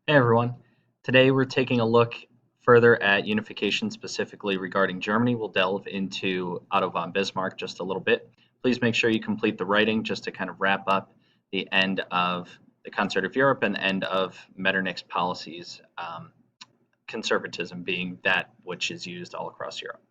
Hey everyone. Today we're taking a look further at unification, specifically regarding Germany. We'll delve into Otto von Bismarck just a little bit. Please make sure you complete the writing just to kind of wrap up the end of the Concert of Europe and the end of Metternich's policies, conservatism being that which is used all across Europe.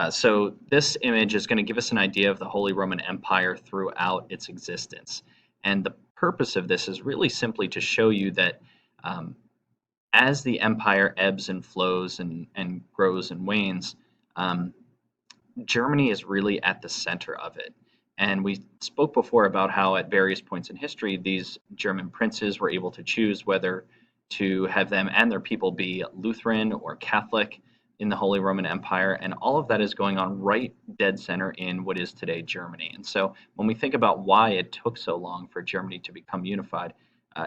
So this image is going to give us an idea of the Holy Roman Empire throughout its existence. And the purpose of this is really simply to show you that um, as the empire ebbs and flows and grows and wanes, um, Germany is really at the center of it. And we spoke before about how at various points in history, these German princes were able to choose whether to have them and their people be Lutheran or Catholic in the Holy Roman Empire. And all of that is going on right dead center in what is today Germany. And so when we think about why it took so long for Germany to become unified,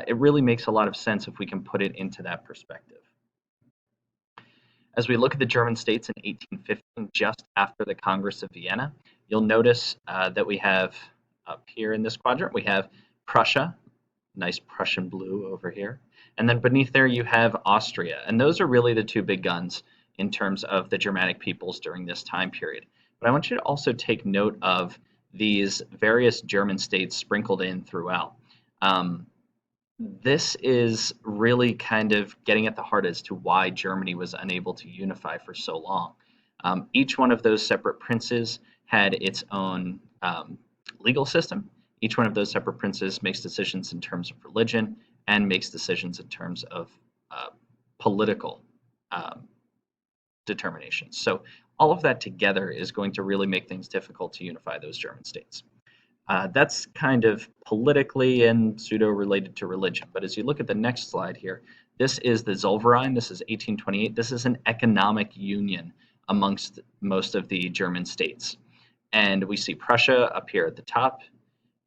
it really makes a lot of sense if we can put it into that perspective. As we look at the German states in 1815, just after the Congress of Vienna, you'll notice that we have up here in this quadrant, we have Prussia, nice Prussian blue over here. And then beneath there you have Austria. And those are really the two big guns in terms of the Germanic peoples during this time period. But I want you to also take note of these various German states sprinkled in throughout. This is really kind of getting at the heart as to why Germany was unable to unify for so long. Each one of those separate princes had its own legal system. Each one of those separate princes makes decisions in terms of religion and makes decisions in terms of political determinations. So all of that together is going to really make things difficult to unify those German states. That's kind of politically and pseudo-related to religion. But as you look at the next slide here, this is the Zollverein. This is 1828. This is an economic union amongst most of the German states. And we see Prussia up here at the top.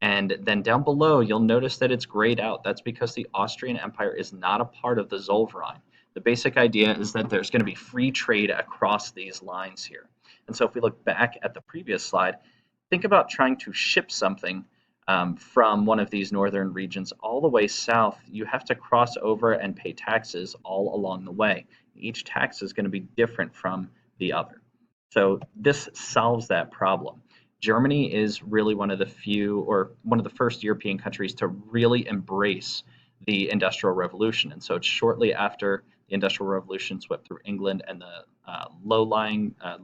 And then down below, you'll notice that it's grayed out. That's because the Austrian Empire is not a part of the Zollverein. The basic idea is that there's going to be free trade across these lines here. And so if we look back at the previous slide, think about trying to ship something from one of these northern regions all the way south. You have to cross over and pay taxes all along the way. Each tax is going to be different from the other. So this solves that problem. Germany is really one of the few, or one of the first European countries to really embrace the Industrial Revolution. And so it's shortly after the Industrial Revolution swept through England and the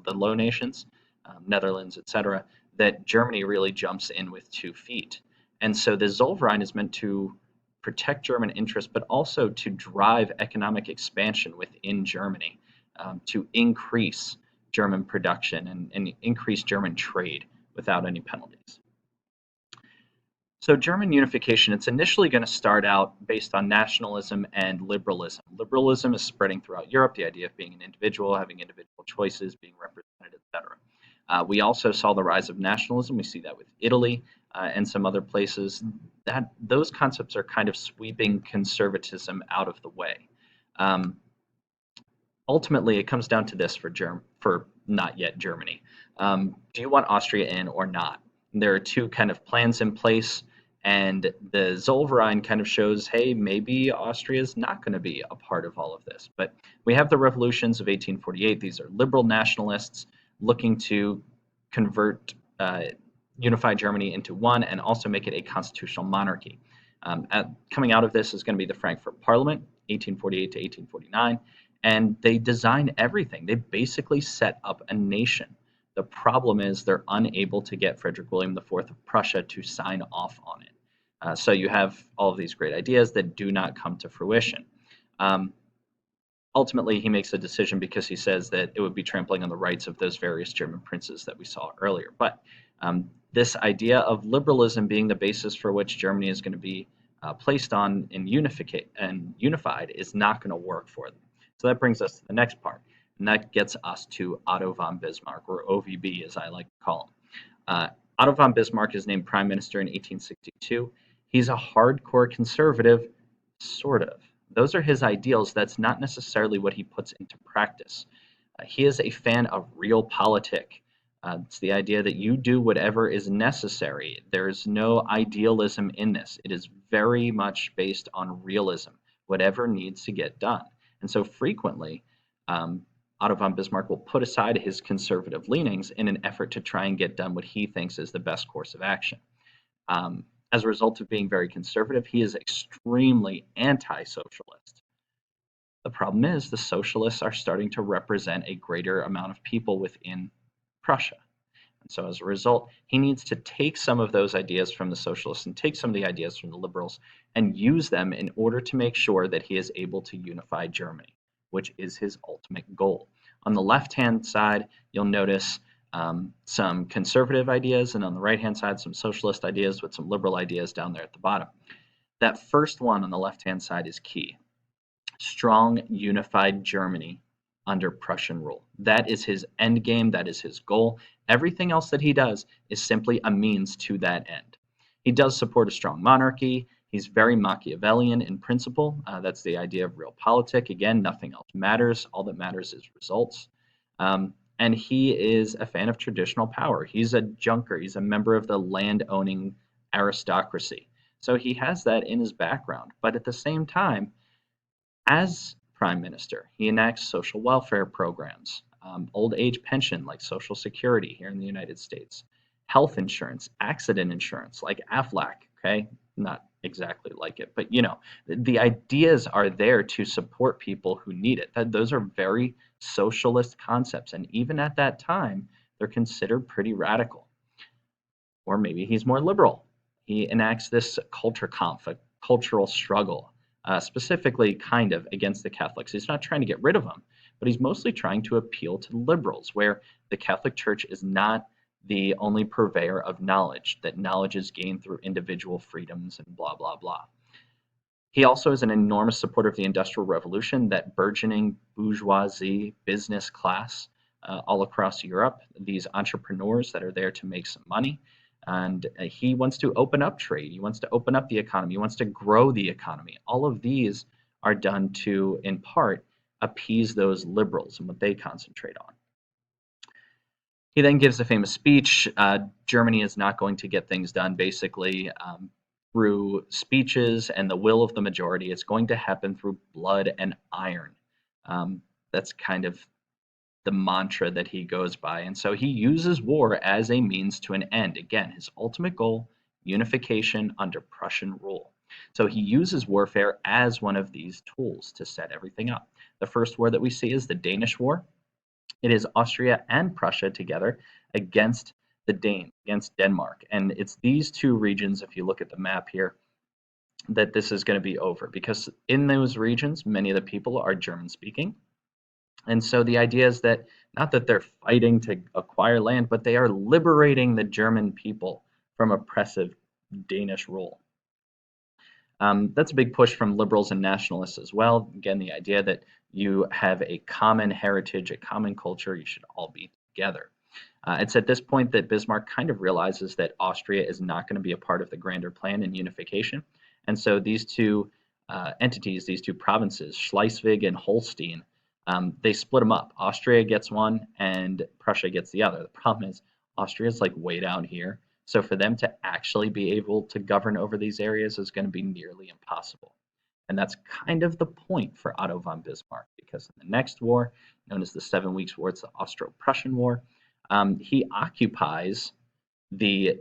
the Low Nations, Netherlands, etc., that Germany really jumps in with 2 feet. And so the Zollverein is meant to protect German interests, but also to drive economic expansion within Germany, to increase German production and increase German trade without any penalties. So German unification, it's initially going to start out based on nationalism and liberalism. Liberalism is spreading throughout Europe, the idea of being an individual, having individual choices, being represented, etc. We also saw the rise of nationalism. We see that with Italy and some other places. Those concepts are kind of sweeping conservatism out of the way. Ultimately, it comes down to this for not yet Germany. Do you want Austria in or not? There are two kind of plans in place, and the Zollverein kind of shows, hey, maybe Austria is not going to be a part of all of this. But we have the revolutions of 1848. These are liberal nationalists looking to convert unify Germany into one and also make it a constitutional monarchy. Coming out of this is going to be the Frankfurt Parliament, 1848 to 1849, and they design everything. They basically set up a nation. The problem is they're unable to get Frederick William IV of Prussia to sign off on it. So you have all of these great ideas that do not come to fruition. Ultimately, he makes a decision because he says that it would be trampling on the rights of those various German princes that we saw earlier. But this idea of liberalism being the basis for which Germany is going to be placed on and unified is not going to work for them. So that brings us to the next part, and that gets us to Otto von Bismarck, or OVB as I like to call him. Otto von Bismarck is named prime minister in 1862. He's a hardcore conservative, sort of. Those are his ideals. That's not necessarily what he puts into practice. He is a fan of realpolitik. It's the idea that you do whatever is necessary. There is no idealism in this. It is very much based on realism. whatever needs to get done. And so frequently, um, Otto von Bismarck will put aside his conservative leanings in an effort to try and get done what he thinks is the best course of action. Um, as a result of being very conservative, he is extremely anti socialist. The problem is the socialists are starting to represent a greater amount of people within Prussia. And so as a result, he needs to take some of those ideas from the socialists and take some of the ideas from the liberals and use them in order to make sure that he is able to unify Germany, which is his ultimate goal. On the left-hand side, you'll notice some conservative ideas, and on the right-hand side, some socialist ideas with some liberal ideas down there at the bottom. That first one on the left-hand side is key. Strong, unified Germany under Prussian rule. That is his end game. That is his goal. Everything else that he does is simply a means to that end. He does support a strong monarchy. He's very Machiavellian in principle. That's the idea of realpolitik. Again, nothing else matters. All that matters is results. And he is a fan of traditional power. He's a junker. He's a member of the land-owning aristocracy. So he has that in his background. But at the same time, as prime minister, he enacts social welfare programs, old age pension like Social Security here in the United States, health insurance, accident insurance like AFLAC, okay? Not exactly like it, but the ideas are there to support people who need it. Those are very socialist concepts, and even at that time, they're considered pretty radical. Or maybe he's more liberal. He enacts this Kulturkampf, a cultural struggle, specifically kind of against the Catholics. He's not trying to get rid of them, but he's mostly trying to appeal to the liberals, where the Catholic Church is not the only purveyor of knowledge, that knowledge is gained through individual freedoms and blah, blah, blah. He also is an enormous supporter of the Industrial Revolution, that burgeoning bourgeoisie business class all across Europe, these entrepreneurs that are there to make some money. And he wants to open up trade. He wants to open up the economy. He wants to grow the economy. All of these are done to, in part, appease those liberals and what they concentrate on. He then gives a famous speech. Germany is not going to get things done, basically, through speeches and the will of the majority. It's going to happen through blood and iron. That's kind of the mantra that he goes by. And so he uses war as a means to an end. Again, his ultimate goal, unification under Prussian rule. So he uses warfare as one of these tools to set everything up. The first war that we see is the Danish War. It is Austria and Prussia together against the Danes, against Denmark. And it's these two regions, if you look at the map here, that this is going to be over, because in those regions, many of the people are German speaking. And so the idea is that not that they're fighting to acquire land, but they are liberating the German people from oppressive Danish rule. That's a big push from liberals and nationalists as well. Again, the idea that you have a common heritage, a common culture, you should all be together. It's at this point that Bismarck kind of realizes that Austria is not going to be a part of the grander plan in unification. And so these two entities, these two provinces, Schleswig and Holstein, they split them up. Austria gets one and Prussia gets the other. The problem is Austria is like way down here. So for them to actually be able to govern over these areas is going to be nearly impossible. And that's kind of the point for Otto von Bismarck, because in the next war, known as the 7 Weeks' War, it's the Austro-Prussian War, he occupies the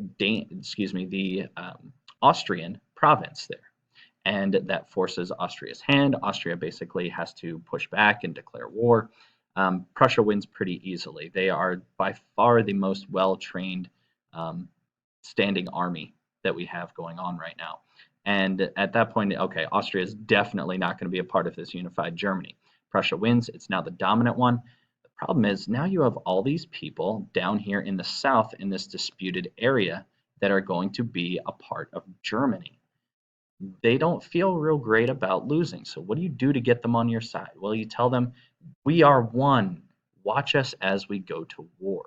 Austrian province there. And that forces Austria's hand. Austria basically has to push back and declare war. Prussia wins pretty easily. They are by far the most well-trained standing army that we have going on right now. And at that point, okay, Austria is definitely not going to be a part of this unified Germany. Prussia wins. It's now the dominant one. The problem is now you have all these people down here in the south in this disputed area that are going to be a part of Germany. They don't feel real great about losing. So what do you do to get them on your side? Well, you tell them, we are one. Watch us as we go to war.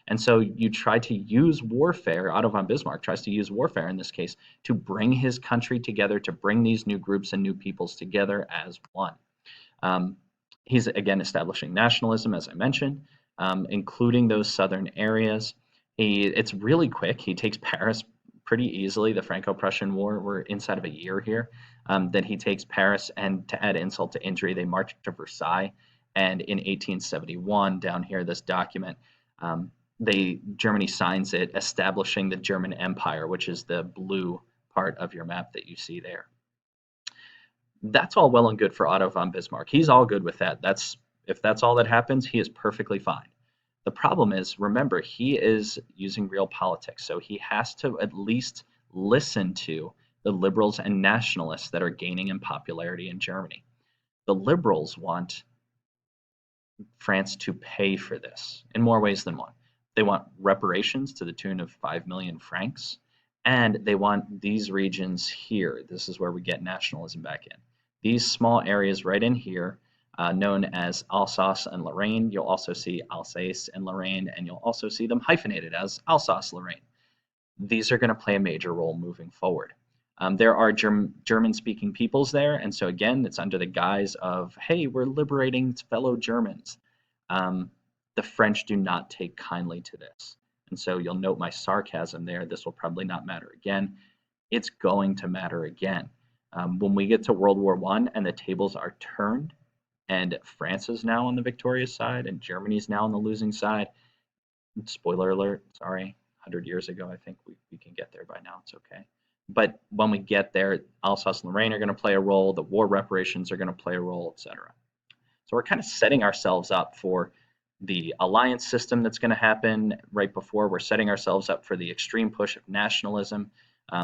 And so you try to use warfare. Otto von Bismarck tries to use warfare in this case to bring his country together, to bring these new groups and new peoples together as one. He's again establishing nationalism, as I mentioned, including those southern areas. It's really quick. He takes Paris pretty easily the Franco-Prussian War. We're inside of a year here. Then he takes Paris, and to add insult to injury, they march to Versailles. And in 1871, down here, this document, Germany signs it, establishing the German Empire, which is the blue part of your map that you see there. That's all well and good for Otto von Bismarck. He's all good with that. If that's all that happens, he is perfectly fine. The problem is, remember, he is using real politics, so he has to at least listen to the liberals and nationalists that are gaining in popularity in Germany. The liberals want France to pay for this in more ways than one. They want reparations to the tune of 5 million francs, and they want these regions here. This is where we get nationalism back in. These small areas right in here, known as Alsace and Lorraine. You'll also see Alsace and Lorraine, and you'll also see them hyphenated as Alsace-Lorraine. These are going to play a major role moving forward. There are German-speaking peoples there, and so again, it's under the guise of, hey, we're liberating fellow Germans. The French do not take kindly to this. And so you'll note my sarcasm there. This will probably not matter again. It's going to matter again. When we get to World War I and the tables are turned, and France is now on the victorious side, and Germany's now on the losing side. Spoiler alert, sorry, 100 years ago, I think we can get there by now, it's okay. But when we get there, Alsace and Lorraine are going to play a role, the war reparations are going to play a role, etc. So we're kind of setting ourselves up for the alliance system that's going to happen right before. We're setting ourselves up for the extreme push of nationalism.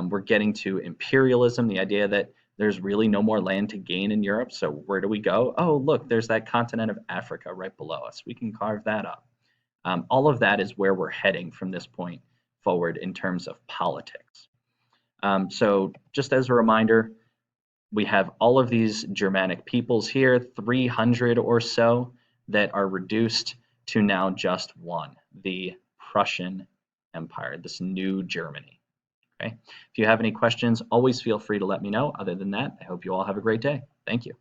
We're getting to imperialism, the idea that there's really no more land to gain in Europe, so where do we go? Oh, look, there's that continent of Africa right below us. We can carve that up. All of that is where we're heading from this point forward in terms of politics. So just as a reminder, we have all of these Germanic peoples here, 300 or so, that are reduced to now just one, the Prussian Empire, this new Germany. Okay. If you have any questions, always feel free to let me know. Other than that, I hope you all have a great day. Thank you.